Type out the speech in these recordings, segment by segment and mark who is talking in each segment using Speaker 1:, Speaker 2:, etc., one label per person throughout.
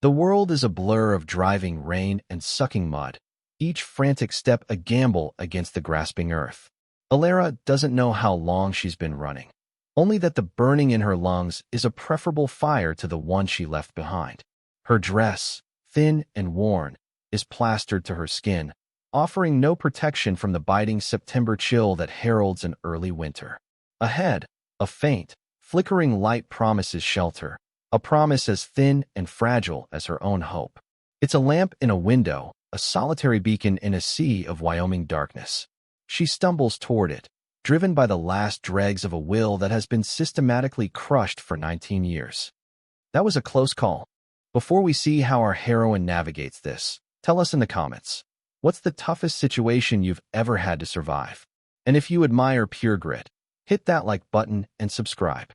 Speaker 1: The world is a blur of driving rain and sucking mud, each frantic step a gamble against the grasping earth. Alara doesn't know how long she's been running, only that the burning in her lungs is a preferable fire to the one she left behind. Her dress, thin and worn, is plastered to her skin, offering no protection from the biting September chill that heralds an early winter. Ahead, a faint, flickering light promises shelter, a promise as thin and fragile as her own hope. It's a lamp in a window, a solitary beacon in a sea of Wyoming darkness. She stumbles toward it, driven by the last dregs of a will that has been systematically crushed for 19 years. That was a close call. Before we see how our heroine navigates this, tell us in the comments, what's the toughest situation you've ever had to survive? And if you admire pure grit, hit that like button and subscribe.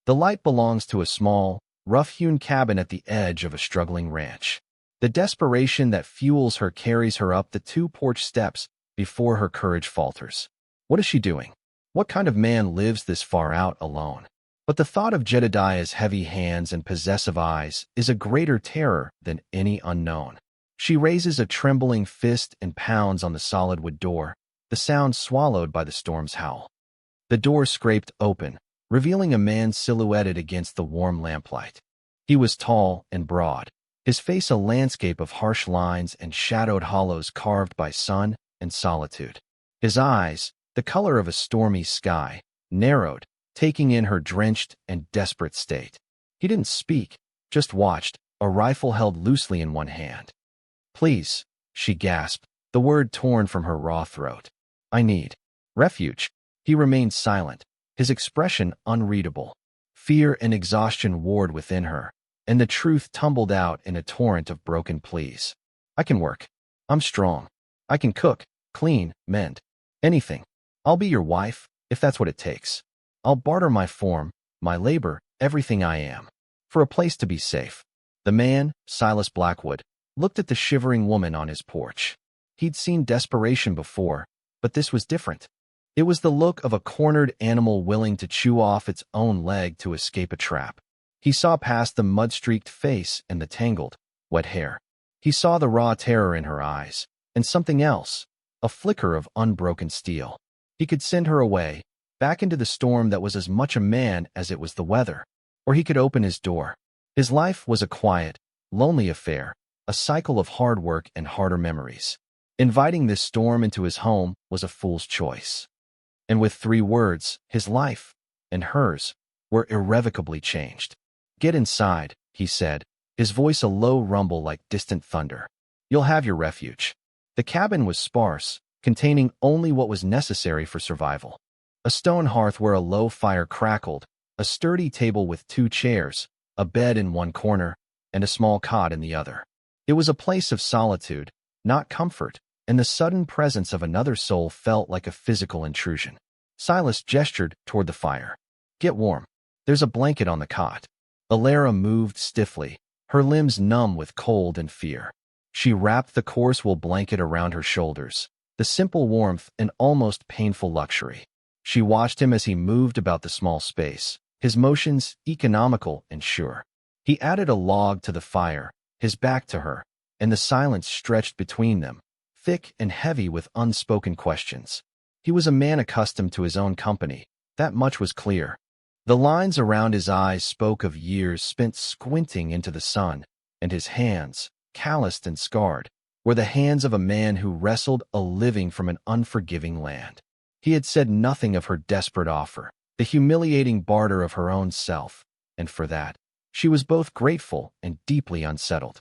Speaker 1: The light belongs to a small, rough-hewn cabin at the edge of a struggling ranch. The desperation that fuels her carries her up the 2 porch steps before her courage falters. What is she doing? What kind of man lives this far out alone? But the thought of Jedediah's heavy hands and possessive eyes is a greater terror than any unknown. She raises a trembling fist and pounds on the solid wood door, the sound swallowed by the storm's howl. The door scraped open, revealing a man silhouetted against the warm lamplight. He was tall and broad, his face a landscape of harsh lines and shadowed hollows carved by sun and solitude. His eyes, the color of a stormy sky, narrowed, taking in her drenched and desperate state. He didn't speak, just watched, a rifle held loosely in one hand. "Please," she gasped, the word torn from her raw throat. "I need refuge." He remained silent, his expression unreadable. Fear and exhaustion warred within her, and the truth tumbled out in a torrent of broken pleas. "I can work. I'm strong. I can cook, clean, mend. Anything. I'll be your wife, if that's what it takes. I'll barter my form, my labor, everything I am, for a place to be safe." The man, Silas Blackwood, looked at the shivering woman on his porch. He'd seen desperation before, but this was different. It was the look of a cornered animal willing to chew off its own leg to escape a trap. He saw past the mud-streaked face and the tangled, wet hair. He saw the raw terror in her eyes, and something else, a flicker of unbroken steel. He could send her away, back into the storm that was as much a man as it was the weather, or he could open his door. His life was a quiet, lonely affair, a cycle of hard work and harder memories. Inviting this storm into his home was a fool's choice. And with 3 words, his life, and hers, were irrevocably changed. "Get inside," he said, his voice a low rumble like distant thunder. "You'll have your refuge." The cabin was sparse, containing only what was necessary for survival. A stone hearth where a low fire crackled, a sturdy table with 2 chairs, a bed in one corner, and a small cot in the other. It was a place of solitude, not comfort, and the sudden presence of another soul felt like a physical intrusion. Silas gestured toward the fire. "Get warm. There's a blanket on the cot." Alara moved stiffly, her limbs numb with cold and fear. She wrapped the coarse wool blanket around her shoulders, the simple warmth an almost painful luxury. She watched him as he moved about the small space, his motions economical and sure. He added a log to the fire, his back to her, and the silence stretched between them, thick and heavy with unspoken questions. He was a man accustomed to his own company, that much was clear. The lines around his eyes spoke of years spent squinting into the sun, and his hands, calloused and scarred, were the hands of a man who wrestled a living from an unforgiving land. He had said nothing of her desperate offer, the humiliating barter of her own self, and for that, she was both grateful and deeply unsettled.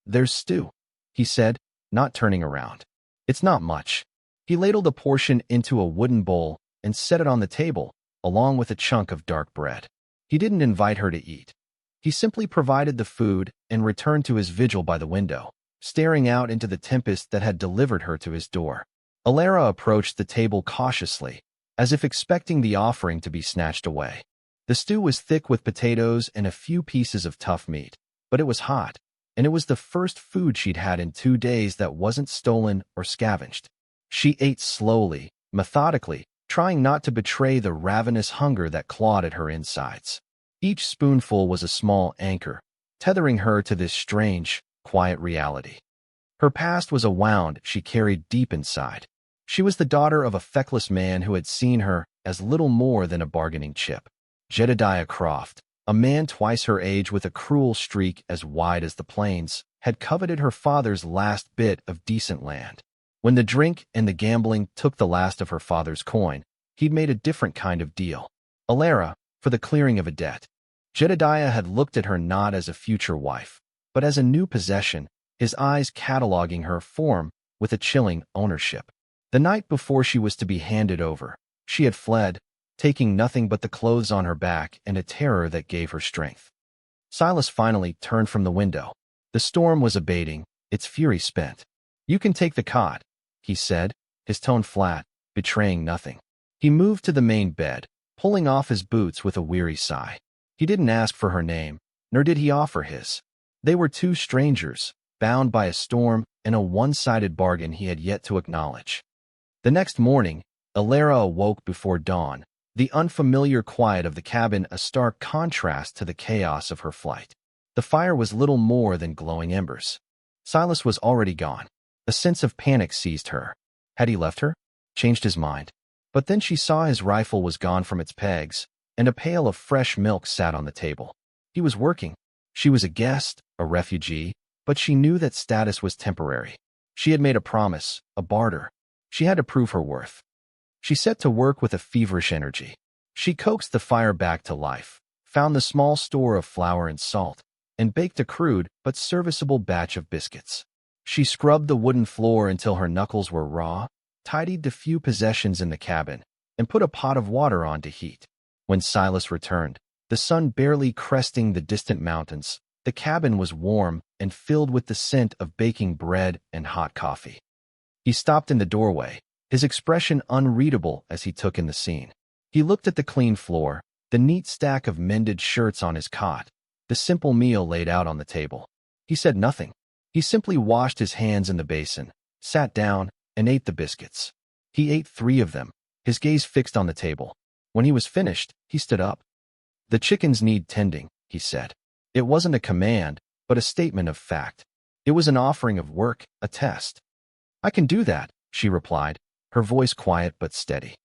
Speaker 1: "There's stew," he said, not turning around. "It's not much." He ladled a portion into a wooden bowl and set it on the table, along with a chunk of dark bread. He didn't invite her to eat. He simply provided the food and returned to his vigil by the window, staring out into the tempest that had delivered her to his door. Alara approached the table cautiously, as if expecting the offering to be snatched away. The stew was thick with potatoes and a few pieces of tough meat, but it was hot, and it was the first food she'd had in 2 days that wasn't stolen or scavenged. She ate slowly, methodically, trying not to betray the ravenous hunger that clawed at her insides. Each spoonful was a small anchor, tethering her to this strange, quiet reality. Her past was a wound she carried deep inside. She was the daughter of a feckless man who had seen her as little more than a bargaining chip. Jedediah Croft, a man twice her age with a cruel streak as wide as the plains, had coveted her father's last bit of decent land. When the drink and the gambling took the last of her father's coin, he'd made a different kind of deal. Alara, for the clearing of a debt. Jedediah had looked at her not as a future wife, but as a new possession, his eyes cataloging her form with a chilling ownership. The night before she was to be handed over, she had fled, taking nothing but the clothes on her back and a terror that gave her strength. Silas finally turned from the window. The storm was abating, its fury spent. "You can take the cot," he said, his tone flat, betraying nothing. He moved to the main bed, pulling off his boots with a weary sigh. He didn't ask for her name, nor did he offer his. They were two strangers, bound by a storm and a one-sided bargain he had yet to acknowledge. The next morning, Alara awoke before dawn, the unfamiliar quiet of the cabin a stark contrast to the chaos of her flight. The fire was little more than glowing embers. Silas was already gone. A sense of panic seized her. Had he left her? Changed his mind. But then she saw his rifle was gone from its pegs, and a pail of fresh milk sat on the table. He was working. She was a guest, a refugee, but she knew that status was temporary. She had made a promise, a barter. She had to prove her worth. She set to work with a feverish energy. She coaxed the fire back to life, found the small store of flour and salt, and baked a crude but serviceable batch of biscuits. She scrubbed the wooden floor until her knuckles were raw, tidied the few possessions in the cabin, and put a pot of water on to heat. When Silas returned, the sun barely cresting the distant mountains, the cabin was warm and filled with the scent of baking bread and hot coffee. He stopped in the doorway, his expression unreadable as he took in the scene. He looked at the clean floor, the neat stack of mended shirts on his cot, the simple meal laid out on the table. He said nothing. He simply washed his hands in the basin, sat down, and ate the biscuits. He ate 3 of them, his gaze fixed on the table. When he was finished, he stood up. "The chickens need tending," he said. It wasn't a command, but a statement of fact. It was an offering of work, a test. "I can do that," she replied, her voice quiet but steady.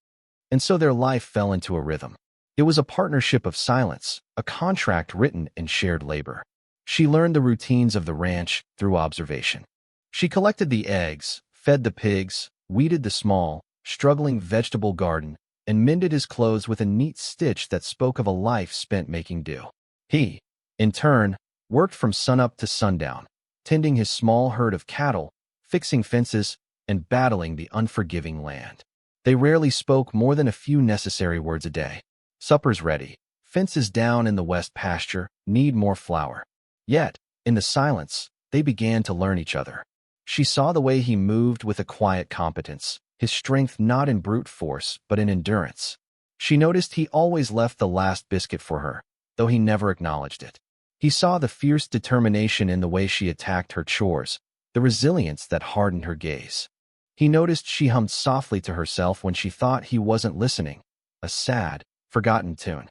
Speaker 1: And so their life fell into a rhythm. It was a partnership of silence, a contract written in shared labor. She learned the routines of the ranch through observation. She collected the eggs, fed the pigs, weeded the small, struggling vegetable garden, and mended his clothes with a neat stitch that spoke of a life spent making do. He, in turn, worked from sunup to sundown, tending his small herd of cattle, fixing fences, and battling the unforgiving land. They rarely spoke more than a few necessary words a day. "Supper's ready. Fences down in the west pasture, need more flour." Yet, in the silence, they began to learn each other. She saw the way he moved with a quiet competence, his strength not in brute force but in endurance. She noticed he always left the last biscuit for her, though he never acknowledged it. He saw the fierce determination in the way she attacked her chores, the resilience that hardened her gaze. He noticed she hummed softly to herself when she thought he wasn't listening, a sad, forgotten tune.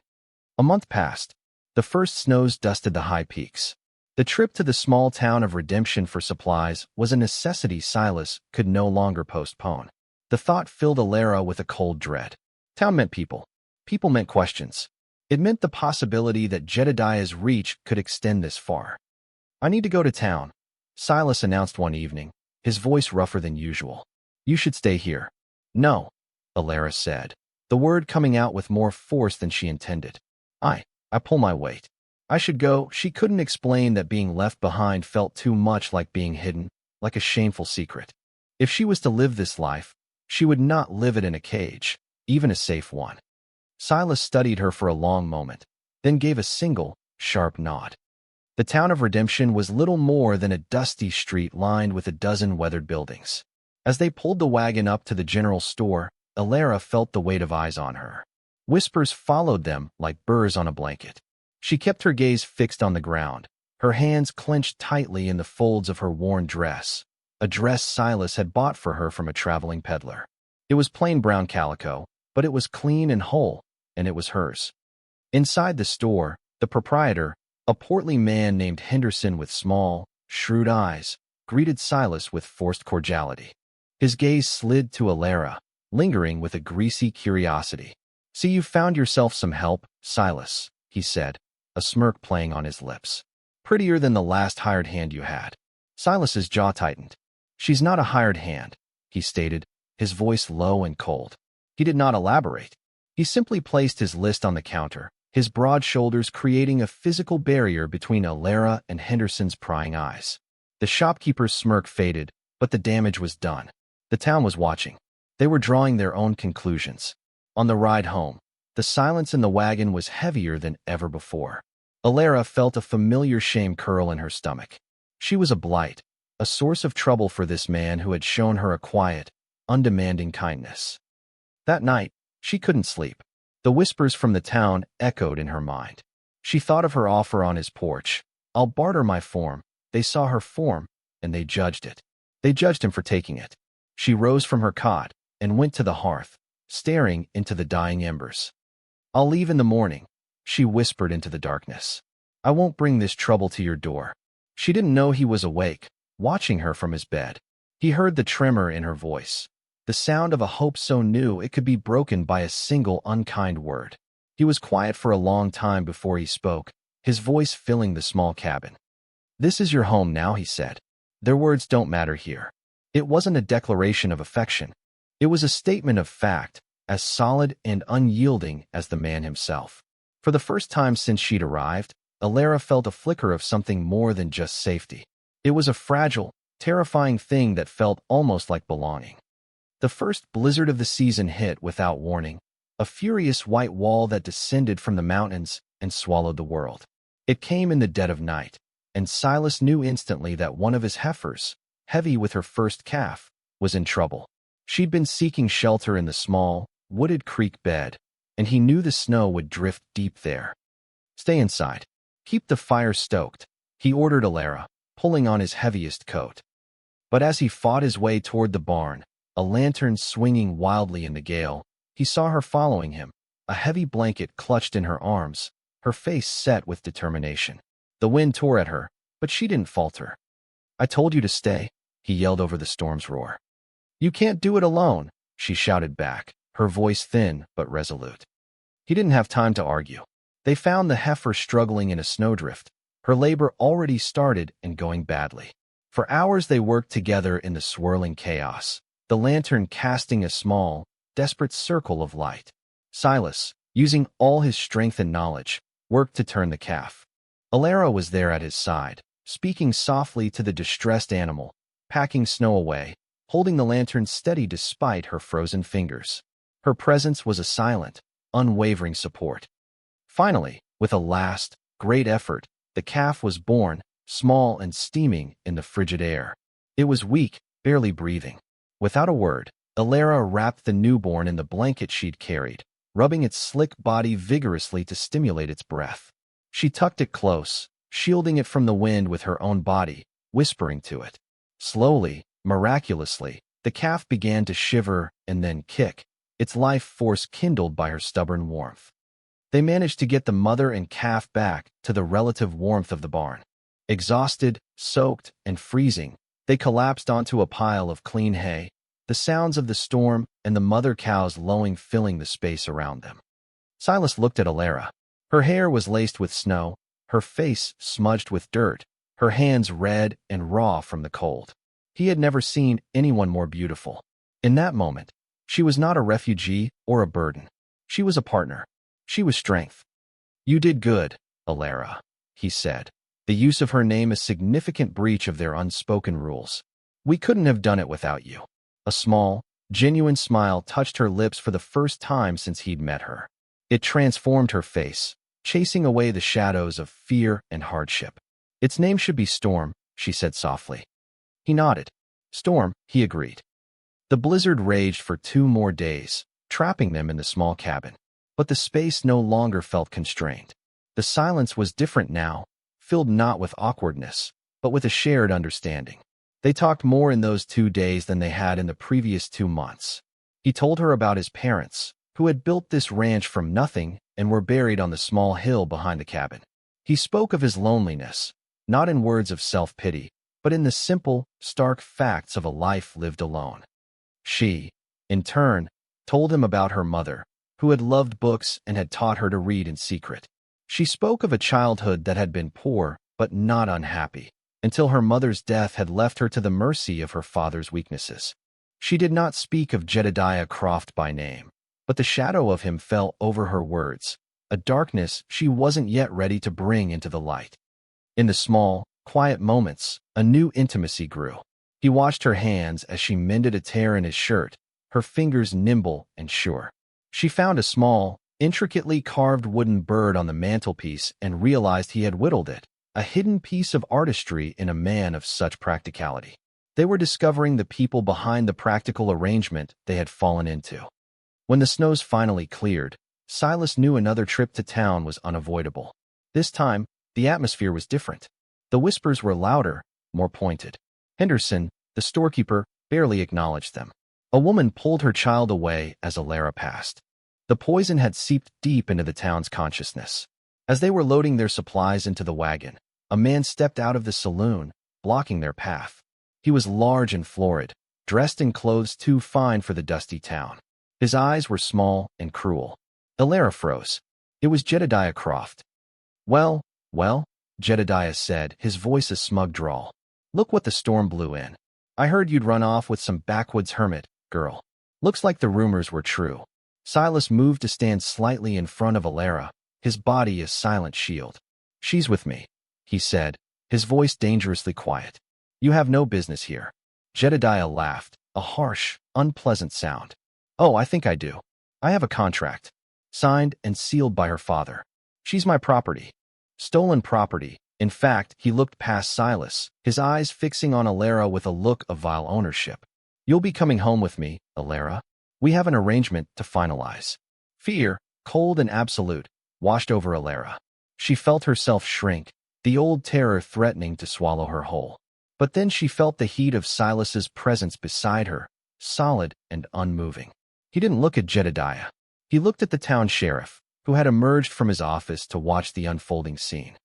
Speaker 1: A month passed. The first snows dusted the high peaks. The trip to the small town of Redemption for supplies was a necessity Silas could no longer postpone. The thought filled Alara with a cold dread. Town meant people. People meant questions. It meant the possibility that Jedediah's reach could extend this far. "I need to go to town," Silas announced one evening, his voice rougher than usual. "You should stay here." "No," Alara said, the word coming out with more force than she intended. I pull my weight. I should go." She couldn't explain that being left behind felt too much like being hidden, like a shameful secret. If she was to live this life, she would not live it in a cage, even a safe one. Silas studied her for a long moment, then gave a single, sharp nod. The town of Redemption was little more than a dusty street lined with a dozen weathered buildings. As they pulled the wagon up to the general store, Alara felt the weight of eyes on her. Whispers followed them like burrs on a blanket. She kept her gaze fixed on the ground, her hands clenched tightly in the folds of her worn dress, a dress Silas had bought for her from a traveling peddler. It was plain brown calico, but it was clean and whole, and it was hers. Inside the store, the proprietor, A portly man named Henderson with small, shrewd eyes greeted Silas with forced cordiality. His gaze slid to Alara, lingering with a greasy curiosity. "See, you've found yourself some help, Silas," he said, a smirk playing on his lips. "Prettier than the last hired hand you had." Silas's jaw tightened. "She's not a hired hand," he stated, his voice low and cold. He did not elaborate. He simply placed his list on the counter, his broad shoulders creating a physical barrier between Alara and Henderson's prying eyes. The shopkeeper's smirk faded, but the damage was done. The town was watching. They were drawing their own conclusions. On the ride home, the silence in the wagon was heavier than ever before. Alara felt a familiar shame curl in her stomach. She was a blight, a source of trouble for this man who had shown her a quiet, undemanding kindness. That night, she couldn't sleep. The whispers from the town echoed in her mind. She thought of her offer on his porch. "I'll barter my form." They saw her form, and they judged it. They judged him for taking it. She rose from her cot and went to the hearth, staring into the dying embers. "I'll leave in the morning," she whispered into the darkness. "I won't bring this trouble to your door." She didn't know he was awake, watching her from his bed. He heard the tremor in her voice, the sound of a hope so new it could be broken by a single unkind word. He was quiet for a long time before he spoke, his voice filling the small cabin. "This is your home now," he said. "Their words don't matter here." It wasn't a declaration of affection. It was a statement of fact, as solid and unyielding as the man himself. For the first time since she'd arrived, Alara felt a flicker of something more than just safety. It was a fragile, terrifying thing that felt almost like belonging. The first blizzard of the season hit without warning, a furious white wall that descended from the mountains and swallowed the world. It came in the dead of night, and Silas knew instantly that one of his heifers, heavy with her first calf, was in trouble. She'd been seeking shelter in the small, wooded creek bed, and he knew the snow would drift deep there. "Stay inside. Keep the fire stoked," he ordered Alara, pulling on his heaviest coat. But as he fought his way toward the barn, a lantern swinging wildly in the gale, he saw her following him, a heavy blanket clutched in her arms, her face set with determination. The wind tore at her, but she didn't falter. "I told you to stay," he yelled over the storm's roar. "You can't do it alone," she shouted back, her voice thin but resolute. He didn't have time to argue. They found the heifer struggling in a snowdrift, her labor already started and going badly. For hours they worked together in the swirling chaos, the lantern casting a small, desperate circle of light. Silas, using all his strength and knowledge, worked to turn the calf. Alara was there at his side, speaking softly to the distressed animal, packing snow away, holding the lantern steady despite her frozen fingers. Her presence was a silent, unwavering support. Finally, with a last, great effort, the calf was born, small and steaming in the frigid air. It was weak, barely breathing. Without a word, Alara wrapped the newborn in the blanket she'd carried, rubbing its slick body vigorously to stimulate its breath. She tucked it close, shielding it from the wind with her own body, whispering to it. Slowly, miraculously, the calf began to shiver and then kick, its life force kindled by her stubborn warmth. They managed to get the mother and calf back to the relative warmth of the barn. Exhausted, soaked, and freezing, they collapsed onto a pile of clean hay, the sounds of the storm and the mother cow's lowing filling the space around them. Silas looked at Alara. Her hair was laced with snow, her face smudged with dirt, her hands red and raw from the cold. He had never seen anyone more beautiful. In that moment, she was not a refugee or a burden. She was a partner. She was strength. "You did good, Alara," he said, the use of her name a significant breach of their unspoken rules. "We couldn't have done it without you." A small, genuine smile touched her lips for the first time since he'd met her. It transformed her face, chasing away the shadows of fear and hardship. "Its name should be Storm," she said softly. He nodded. "Storm," he agreed. The blizzard raged for 2 more days, trapping them in the small cabin. But the space no longer felt constrained. The silence was different now, filled not with awkwardness, but with a shared understanding. They talked more in those 2 days than they had in the previous 2 months. He told her about his parents, who had built this ranch from nothing and were buried on the small hill behind the cabin. He spoke of his loneliness, not in words of self-pity, but in the simple, stark facts of a life lived alone. She, in turn, told him about her mother, who had loved books and had taught her to read in secret. She spoke of a childhood that had been poor but not unhappy, until her mother's death had left her to the mercy of her father's weaknesses. She did not speak of Jedediah Croft by name, but the shadow of him fell over her words, a darkness she wasn't yet ready to bring into the light. In the small, quiet moments, a new intimacy grew. He watched her hands as she mended a tear in his shirt, her fingers nimble and sure. She found a small, intricately carved wooden bird on the mantelpiece and realized he had whittled it, a hidden piece of artistry in a man of such practicality. They were discovering the people behind the practical arrangement they had fallen into. When the snows finally cleared, Silas knew another trip to town was unavoidable. This time, the atmosphere was different. The whispers were louder, more pointed. Henderson, the storekeeper, barely acknowledged them. A woman pulled her child away as Alara passed. The poison had seeped deep into the town's consciousness. As they were loading their supplies into the wagon, a man stepped out of the saloon, blocking their path. He was large and florid, dressed in clothes too fine for the dusty town. His eyes were small and cruel. Alara froze. It was Jedediah Croft. Well, Jedediah said, his voice a smug drawl. Look what the storm blew in. I heard you'd run off with some backwoods hermit, girl. Looks like the rumors were true. Silas moved to stand slightly in front of Alara, his body a silent shield. She's with me, he said, his voice dangerously quiet. You have no business here. Jedediah laughed, a harsh, unpleasant sound. Oh, I think I do. I have a contract. Signed and sealed by her father. She's my property. Stolen property. In fact, he looked past Silas, his eyes fixing on Alara with a look of vile ownership. You'll be coming home with me, Alara. We have an arrangement to finalize. Fear, cold and absolute, washed over Alara. She felt herself shrink, the old terror threatening to swallow her whole. But then she felt the heat of Silas's presence beside her, solid and unmoving. He didn't look at Jedediah. He looked at the town sheriff, who had emerged from his office to watch the unfolding scene.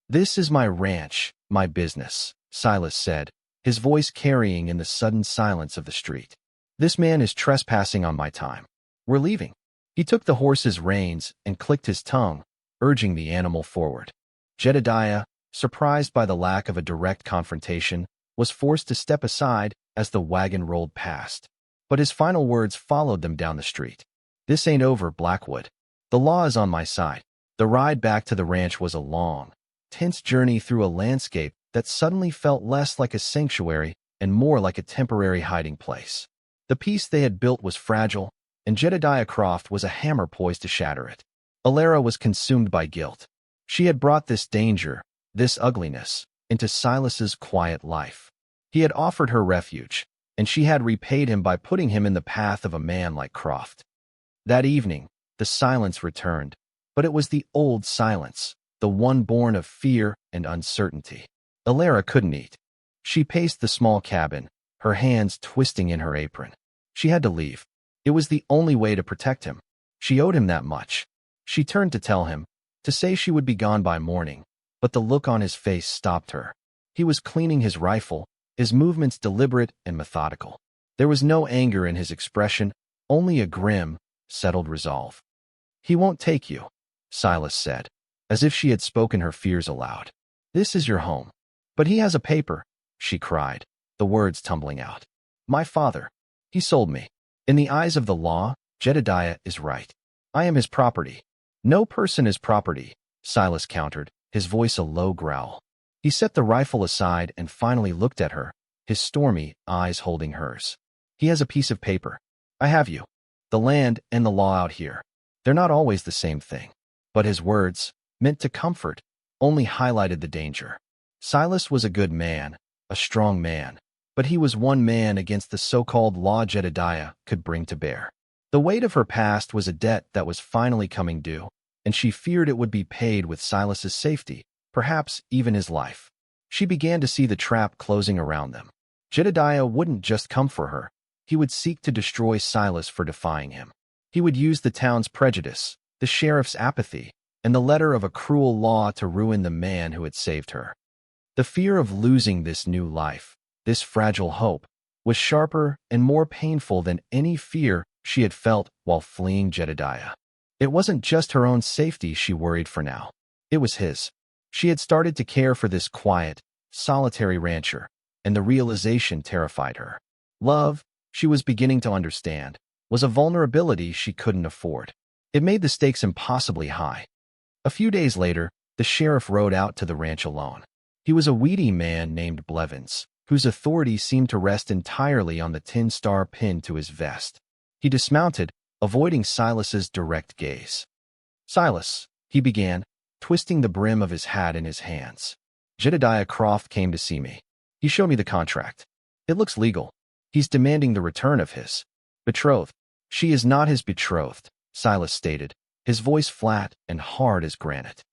Speaker 1: This is my ranch, my business, Silas said, his voice carrying in the sudden silence of the street. This man is trespassing on my time. We're leaving. He took the horse's reins and clicked his tongue, urging the animal forward. Jedediah, surprised by the lack of a direct confrontation, was forced to step aside as the wagon rolled past. But his final words followed them down the street. This ain't over, Blackwood. The law is on my side. The ride back to the ranch was a long, tense journey through a landscape that suddenly felt less like a sanctuary and more like a temporary hiding place. The peace they had built was fragile, and Jedediah Croft was a hammer poised to shatter it. Alara was consumed by guilt. She had brought this danger, this ugliness, into Silas's quiet life. He had offered her refuge, and she had repaid him by putting him in the path of a man like Croft. That evening, the silence returned, but it was the old silence, the one born of fear and uncertainty. Alara couldn't eat. She paced the small cabin, her hands twisting in her apron. She had to leave. It was the only way to protect him. She owed him that much. She turned to tell him, to say she would be gone by morning, but the look on his face stopped her. He was cleaning his rifle, his movements deliberate and methodical. There was no anger in his expression, only a grim, settled resolve. He won't take you, Silas said, as if she had spoken her fears aloud. This is your home. But he has a paper, she cried, the words tumbling out. My father. He sold me. In the eyes of the law, Jedediah is right. I am his property. No person is property, Silas countered, his voice a low growl. He set the rifle aside and finally looked at her, his stormy eyes holding hers. He has a piece of paper. I have you. The land and the law out here. They're not always the same thing. But his words, meant to comfort, only highlighted the danger. Silas was a good man, a strong man, but he was one man against the so-called law Jedediah could bring to bear. The weight of her past was a debt that was finally coming due, and she feared it would be paid with Silas's safety, perhaps even his life. She began to see the trap closing around them. Jedediah wouldn't just come for her. He would seek to destroy Silas for defying him. He would use the town's prejudice, the sheriff's apathy, and the letter of a cruel law to ruin the man who had saved her. The fear of losing this new life, this fragile hope, was sharper and more painful than any fear she had felt while fleeing Jedediah. It wasn't just her own safety she worried for now. It was his. She had started to care for this quiet, solitary rancher, and the realization terrified her. Love, she was beginning to understand, was a vulnerability she couldn't afford. It made the stakes impossibly high. A few days later, the sheriff rode out to the ranch alone. He was a weedy man named Blevins, whose authority seemed to rest entirely on the tin star pinned to his vest. He dismounted, avoiding Silas's direct gaze. "Silas," he began, twisting the brim of his hat in his hands. "Jedediah Croft came to see me. He showed me the contract. It looks legal. He's demanding the return of his betrothed." "She is not his betrothed," Silas stated, his voice flat and hard as granite.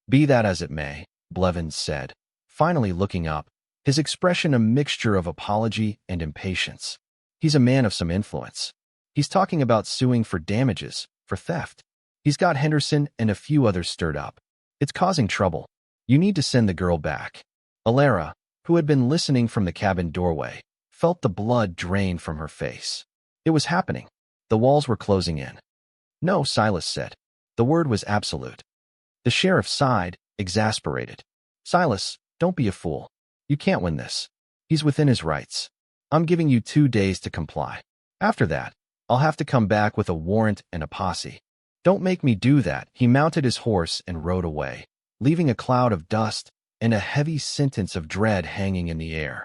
Speaker 1: "Be that as it may," Blevins said, finally looking up, his expression a mixture of apology and impatience. "He's a man of some influence. He's talking about suing for damages, for theft. He's got Henderson and a few others stirred up. It's causing trouble. You need to send the girl back." Alara, who had been listening from the cabin doorway, felt the blood drain from her face. It was happening. The walls were closing in. "No," Silas said. The word was absolute. The sheriff sighed, exasperated. "Silas, don't be a fool. You can't win this. He's within his rights. I'm giving you 2 days to comply. After that, I'll have to come back with a warrant and a posse. Don't make me do that." He mounted his horse and rode away, leaving a cloud of dust and a heavy sentence of dread hanging in the air.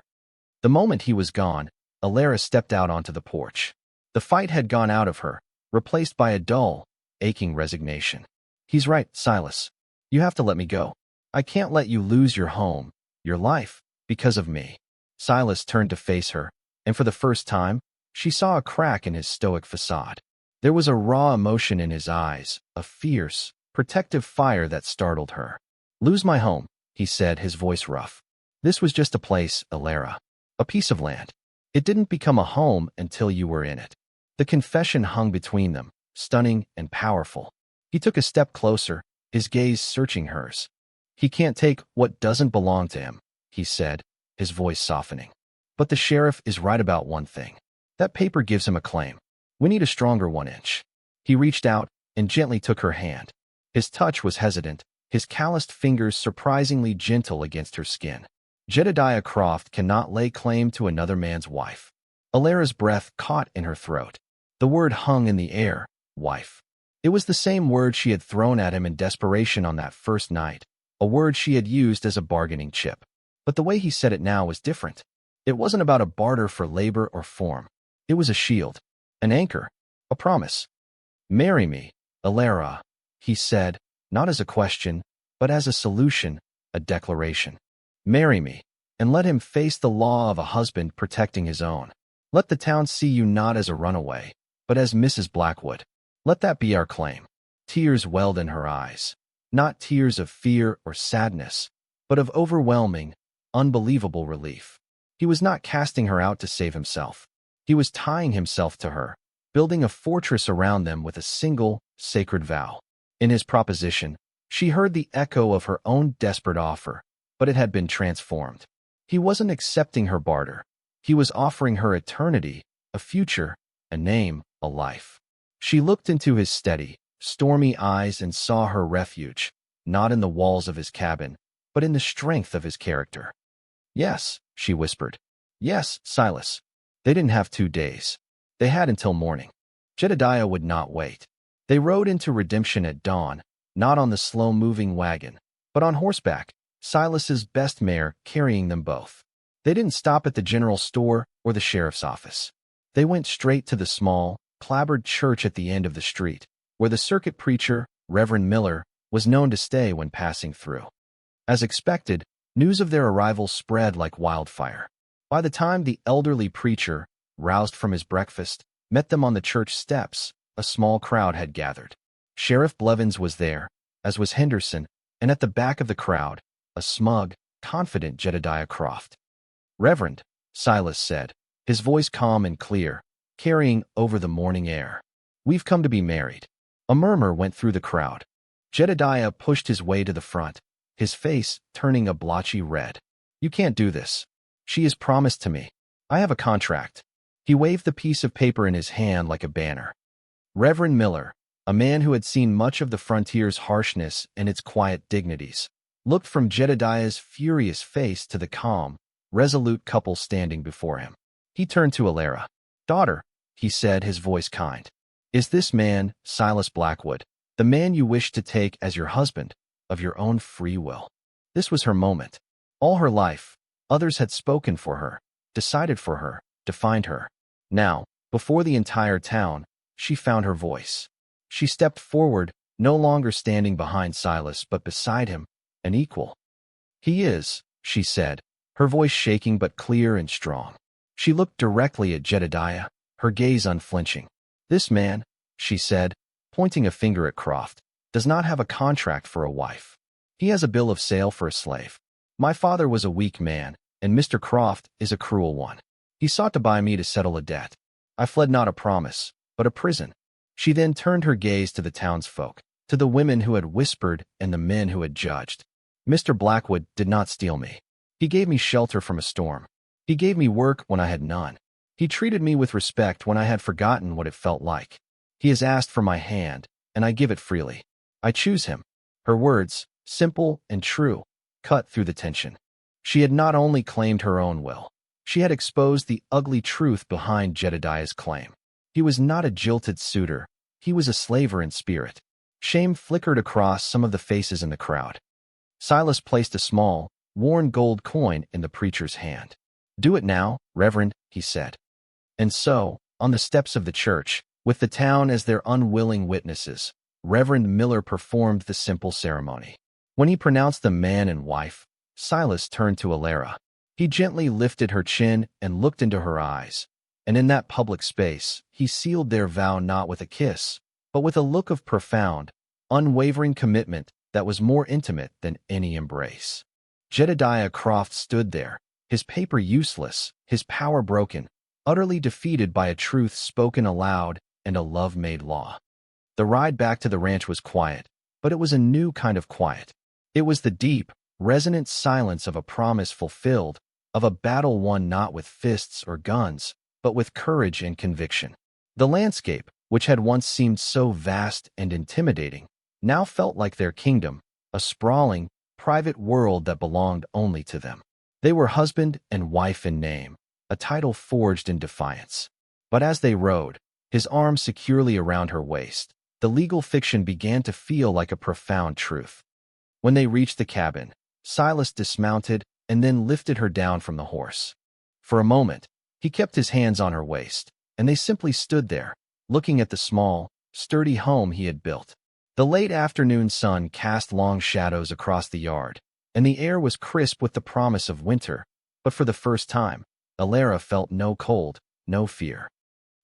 Speaker 1: The moment he was gone, Alara stepped out onto the porch. The fight had gone out of her, replaced by a dull, aching resignation. "He's right, Silas. You have to let me go. I can't let you lose your home, your life, because of me." Silas turned to face her, and for the first time, she saw a crack in his stoic facade. There was a raw emotion in his eyes, a fierce, protective fire that startled her. "Lose my home," he said, his voice rough. "This was just a place, Alara. A piece of land. It didn't become a home until you were in it." The confession hung between them, stunning and powerful. He took a step closer, his gaze searching hers. "He can't take what doesn't belong to him," he said, his voice softening. "But the sheriff is right about one thing. That paper gives him a claim. We need a stronger 1 inch." He reached out and gently took her hand. His touch was hesitant, his calloused fingers surprisingly gentle against her skin. "Jedediah Croft cannot lay claim to another man's wife." Alara's breath caught in her throat. The word hung in the air, wife. It was the same word she had thrown at him in desperation on that first night, a word she had used as a bargaining chip. But the way he said it now was different. It wasn't about a barter for labor or form. It was a shield, an anchor, a promise. "Marry me, Alara," he said, not as a question, but as a solution, a declaration. "Marry me, and let him face the law of a husband protecting his own. Let the town see you not as a runaway, but as Mrs. Blackwood. Let that be our claim." Tears welled in her eyes, not tears of fear or sadness, but of overwhelming, unbelievable relief. He was not casting her out to save himself. He was tying himself to her, building a fortress around them with a single, sacred vow. In his proposition, she heard the echo of her own desperate offer, but it had been transformed. He wasn't accepting her barter. He was offering her eternity, a future, a name, a life. She looked into his steady, stormy eyes and saw her refuge, not in the walls of his cabin, but in the strength of his character. "Yes," she whispered. "Yes, Silas." They didn't have 2 days. They had until morning. Jedediah would not wait. They rode into redemption at dawn, not on the slow-moving wagon, but on horseback, Silas's best mare carrying them both. They didn't stop at the general store or the sheriff's office. They went straight to the small, clapboard church at the end of the street, where the circuit preacher, Reverend Miller, was known to stay when passing through. As expected, news of their arrival spread like wildfire. By the time the elderly preacher, roused from his breakfast, met them on the church steps, a small crowd had gathered. Sheriff Blevins was there, as was Henderson, and at the back of the crowd, a smug, confident Jedediah Croft. "Reverend," Silas said, his voice calm and clear, carrying over the morning air. "We've come to be married." A murmur went through the crowd. Jedediah pushed his way to the front, his face turning a blotchy red. You can't do this. She is promised to me. I have a contract. He waved the piece of paper in his hand like a banner. Reverend Miller, a man who had seen much of the frontier's harshness and its quiet dignities, looked from Jedediah's furious face to the calm, resolute couple standing before him. He turned to Alara. Daughter, he said, his voice kind. Is this man, Silas Blackwood, the man you wish to take as your husband, of your own free will? This was her moment. All her life, others had spoken for her, decided for her, defined her. Now, before the entire town, she found her voice. She stepped forward, no longer standing behind Silas but beside him, an equal. He is, she said, her voice shaking but clear and strong. She looked directly at Jedediah, her gaze unflinching. This man, she said, pointing a finger at Croft, does not have a contract for a wife. He has a bill of sale for a slave. My father was a weak man, and Mr. Croft is a cruel one. He sought to buy me to settle a debt. I fled not a promise, but a prison. She then turned her gaze to the townsfolk, to the women who had whispered and the men who had judged. Mr. Blackwood did not steal me. He gave me shelter from a storm. He gave me work when I had none. He treated me with respect when I had forgotten what it felt like. He has asked for my hand, and I give it freely. I choose him. Her words, simple and true, cut through the tension. She had not only claimed her own will, she had exposed the ugly truth behind Jedediah's claim. He was not a jilted suitor. He was a slaver in spirit. Shame flickered across some of the faces in the crowd. Silas placed a small, worn gold coin in the preacher's hand. Do it now, Reverend, he said. And so, on the steps of the church, with the town as their unwilling witnesses, Reverend Miller performed the simple ceremony. When he pronounced them man and wife, Silas turned to Alara. He gently lifted her chin and looked into her eyes, and in that public space, he sealed their vow not with a kiss, but with a look of profound, unwavering commitment that was more intimate than any embrace. Jedediah Croft stood there, his paper useless, his power broken, utterly defeated by a truth spoken aloud and a love made law. The ride back to the ranch was quiet, but it was a new kind of quiet. It was the deep, resonant silence of a promise fulfilled, of a battle won not with fists or guns, but with courage and conviction. The landscape, which had once seemed so vast and intimidating, now felt like their kingdom, a sprawling, private world that belonged only to them. They were husband and wife in name, a title forged in defiance. But as they rode, his arm securely around her waist, the legal fiction began to feel like a profound truth. When they reached the cabin, Silas dismounted and then lifted her down from the horse. For a moment, he kept his hands on her waist, and they simply stood there, looking at the small, sturdy home he had built. The late afternoon sun cast long shadows across the yard, and the air was crisp with the promise of winter, but for the first time, Alara felt no cold, no fear.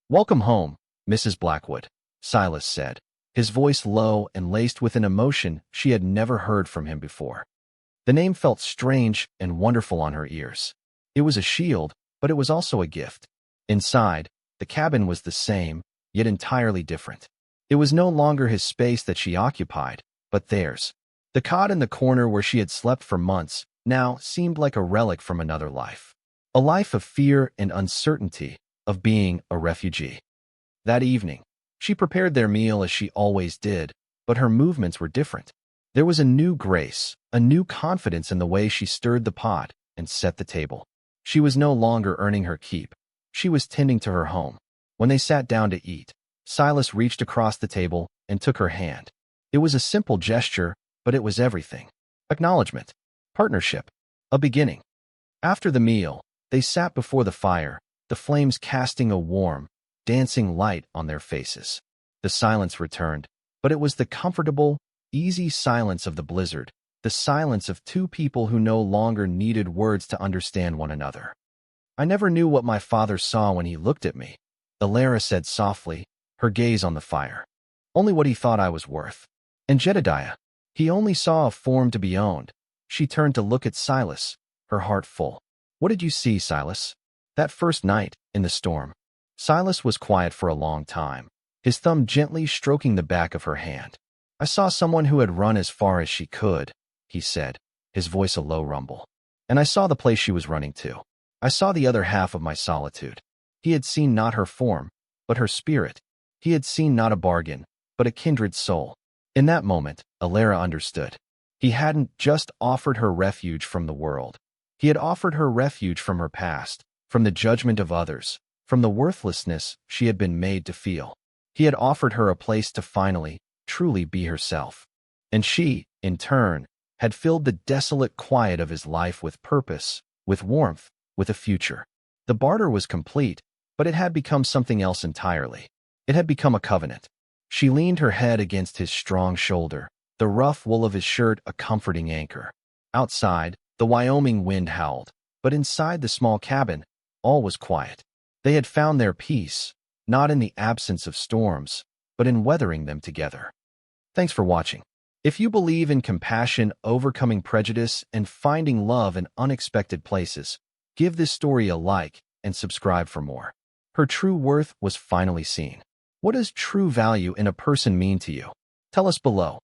Speaker 1: Welcome home, Mrs. Blackwood, Silas said, his voice low and laced with an emotion she had never heard from him before. The name felt strange and wonderful on her ears. It was a shield, but it was also a gift. Inside, the cabin was the same, yet entirely different. It was no longer his space that she occupied, but theirs. The cot in the corner where she had slept for months now seemed like a relic from another life. A life of fear and uncertainty, of being a refugee. That evening, she prepared their meal as she always did, but her movements were different. There was a new grace, a new confidence in the way she stirred the pot and set the table. She was no longer earning her keep. She was tending to her home. When they sat down to eat, Silas reached across the table and took her hand. It was a simple gesture, but it was everything. Acknowledgement, partnership, a beginning. After the meal, they sat before the fire, the flames casting a warm, dancing light on their faces. The silence returned, but it was the comfortable, easy silence of the blizzard, the silence of two people who no longer needed words to understand one another. I never knew what my father saw when he looked at me, Alara said softly, her gaze on the fire. Only what he thought I was worth. And Jedediah, he only saw a form to be owned. She turned to look at Silas, her heart full. What did you see, Silas? That first night, in the storm. Silas was quiet for a long time, his thumb gently stroking the back of her hand. I saw someone who had run as far as she could, he said, his voice a low rumble. And I saw the place she was running to. I saw the other half of my solitude. He had seen not her form, but her spirit. He had seen not a bargain, but a kindred soul. In that moment, Alara understood. He hadn't just offered her refuge from the world. He had offered her refuge from her past, from the judgment of others, from the worthlessness she had been made to feel. He had offered her a place to finally, truly be herself. And she, in turn, had filled the desolate quiet of his life with purpose, with warmth, with a future. The barter was complete, but it had become something else entirely. It had become a covenant. She leaned her head against his strong shoulder, the rough wool of his shirt a comforting anchor. Outside, the Wyoming wind howled, but inside the small cabin, all was quiet. They had found their peace, not in the absence of storms, but in weathering them together. Thanks for watching. If you believe in compassion, overcoming prejudice, and finding love in unexpected places, give this story a like and subscribe for more. Her true worth was finally seen. What does true value in a person mean to you? Tell us below.